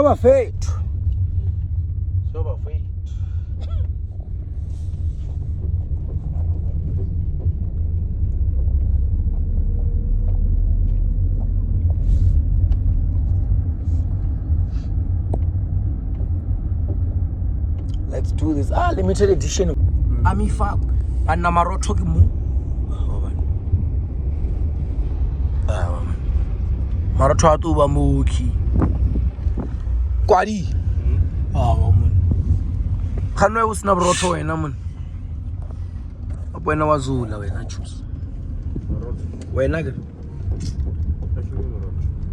bafethu. Let's do this. Limited edition. Amifak. Anamarotho ke mo. Marotho a tuba moki. Kwadi. Man. Khanwe usina borotho wena man. Wena wazula wena juice. Wena ke.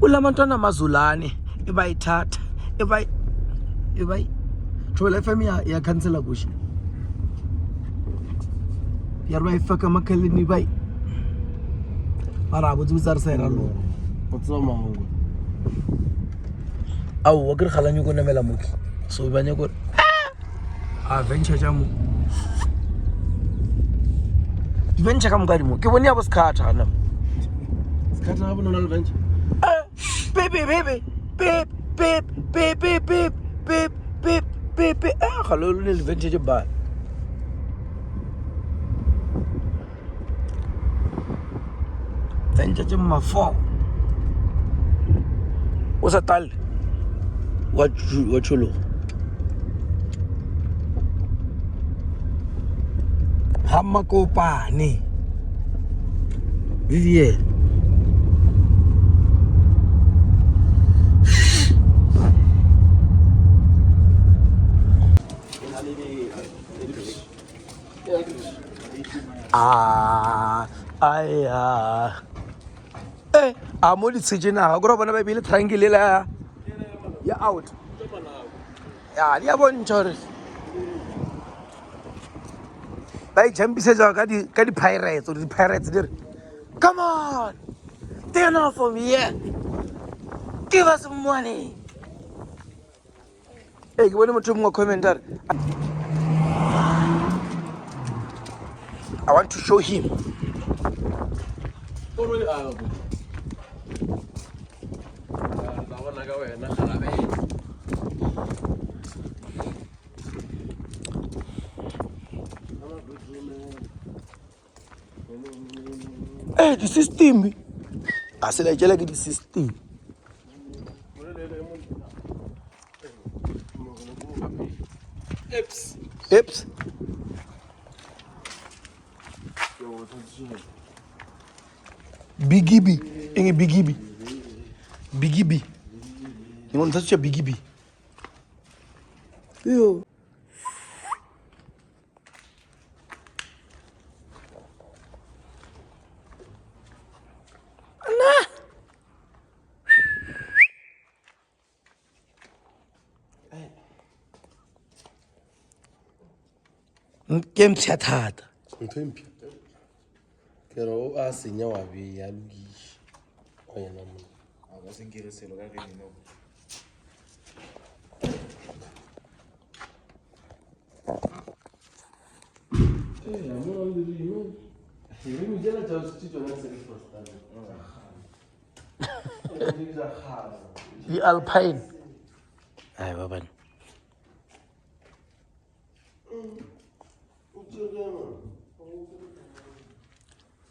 Ulamantwana mazulane ebayithatha ebayi Troll FM ya cancela kushi. Yarba ifaka makalini bai. Mara abu zuzar sayra lo. Potso mango. Awu wakir khalanyo ko namela muki. So banye ko venture jamu. Venture kam gari mo. Ke boni abo skhatha na. Skhatha abo nona venture. Beep. Hello, little vintage bar. Vintage my phone. What's a tal? What you look? Hamakopa ni. Vivier. I'm only sitting now. I go up on a baby triangle. You're out. Yeah, you're one choice. By Champi says, I got the pirates or the pirates there. Come on, turn off for me. Yeah, give us some money. Hey, you want to more commenter? I want to show him. Hey, the system. I said, I like the system. Eps. Biggie B. You want to touch a Biggie B? Yo. Game chatata. Nkupi. Kero asinya wabi ya lugi. Oya namu. Abasingire selo ka kene no. Amor ndiri. Yimi mjela cha studio na sasa first time. The Alpine. Ay, baba.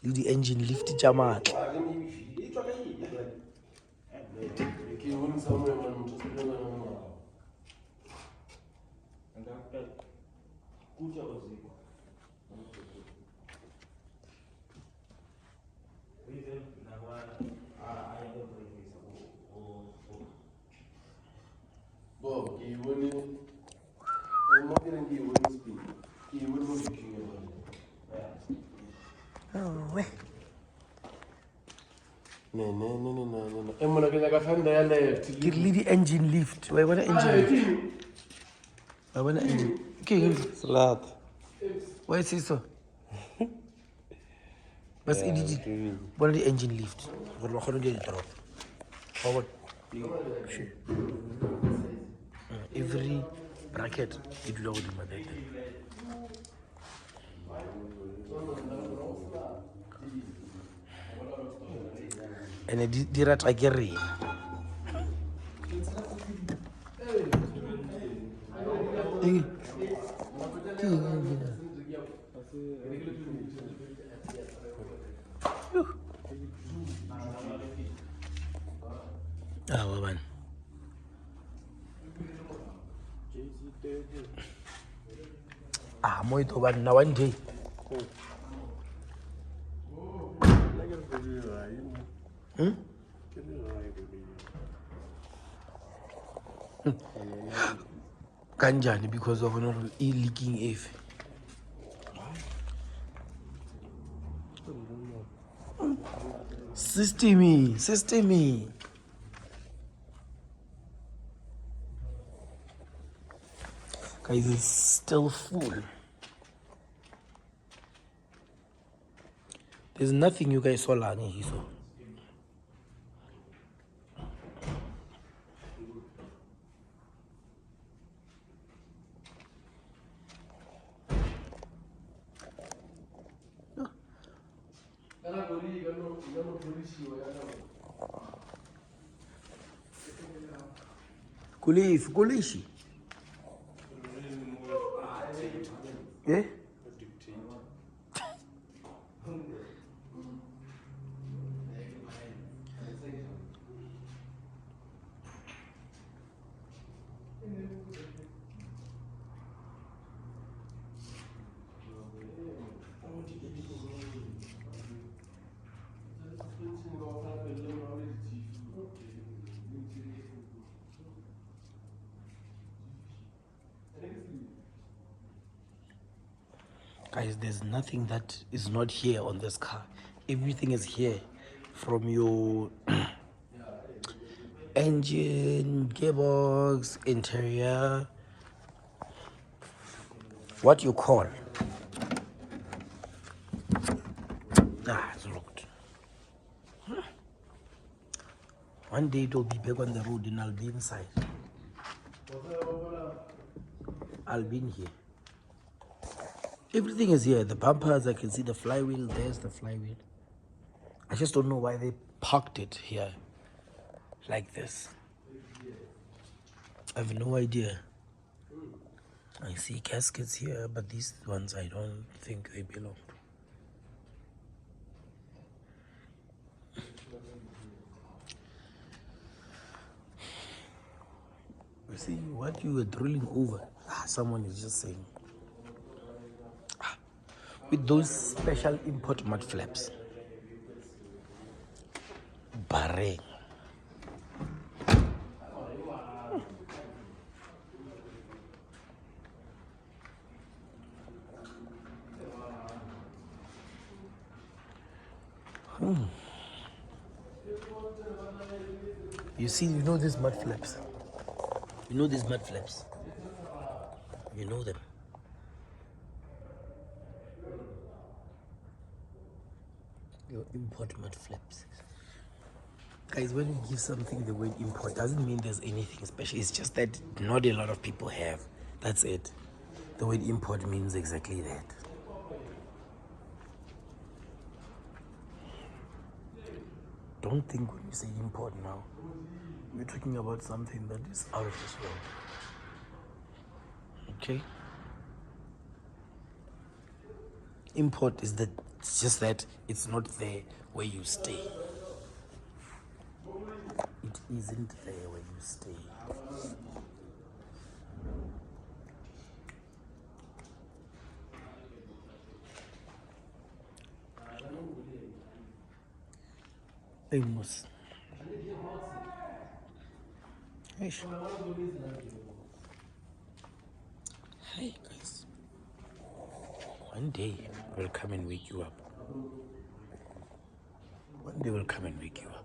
The engine lift jamaa. No. Emola ke ka fanda ya left. Get the engine lift. Why want engine lift? I want engine. Okay, Salat. why is it so? But what the engine lift? What lo khona di drop. Forward. Every bracket it load in my bed. And I did that again. Ah, man. Ah, moi to ban na one day. Kanjani because of an leaking if. Systemy. Guys, it's still full. There's nothing you guys saw lani here, so. Kulishi. Yeah? Guys, there's nothing that is not here on this car. Everything is here. From your engine, gearbox, interior, what you call. Ah, it's locked. One day it will be back on the road and I'll be inside. I'll be in here. Everything is here. The bumpers, I can see the flywheel. There's the flywheel. I just don't know why they parked it here like this. I have no idea. I see caskets here, but these ones I don't think they belong. You see what you were drilling over. Someone is just saying. With those special import mud flaps. Bahrain. You see, you know these mud flaps. You know these mud flaps. You know them. Your import mud flaps. Guys, when you give something the word import, doesn't mean there's anything special. It's just that not a lot of people have. That's it. The word import means exactly that. Don't think when you say import now, we're talking about something that is out of this world. Okay? Import is that it's just that it's not there where you stay. It isn't there where you stay. Amos. Hey guys. One day will come and wake you up. One day will come and wake you up.